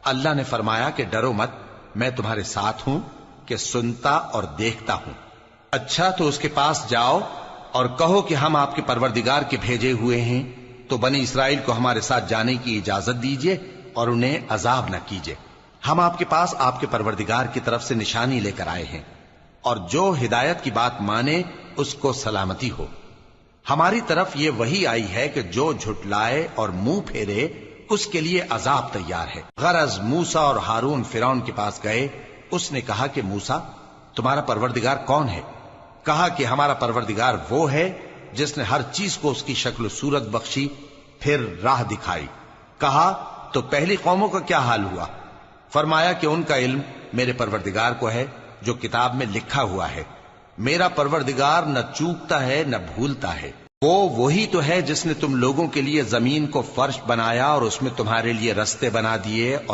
اللہ نے فرمایا کہ ڈرو مت، میں تمہارے ساتھ ہوں کہ سنتا اور دیکھتا ہوں۔ اچھا تو اس کے پاس جاؤ اور کہو کہ ہم آپ کے پروردگار کے بھیجے ہوئے ہیں، تو بنی اسرائیل کو ہمارے ساتھ جانے کی اجازت دیجیے اور انہیں عذاب نہ کیجیے۔ ہم آپ کے پاس آپ کے پروردگار کی طرف سے نشانی لے کر آئے ہیں، اور جو ہدایت کی بات مانے اس کو سلامتی ہو۔ ہماری طرف یہ وحی آئی ہے کہ جو جھٹلائے اور منہ پھیرے اس کے لیے عذاب تیار ہے۔ غرض موسیٰ اور ہارون فرعون کے پاس گئے، اس نے کہا کہ موسیٰ تمہارا پروردگار کون ہے؟ کہا کہ ہمارا پروردگار وہ ہے جس نے ہر چیز کو اس کی شکل و صورت بخشی، پھر راہ دکھائی۔ کہا تو پہلی قوموں کا کیا حال ہوا؟ فرمایا کہ ان کا علم میرے پروردگار کو ہے جو کتاب میں لکھا ہوا ہے۔ میرا پروردگار نہ چوکتا ہے نہ بھولتا ہے۔ وہ وہی تو ہے جس نے تم لوگوں کے لیے زمین کو فرش بنایا اور اس میں تمہارے لیے رستے بنا دیے، اور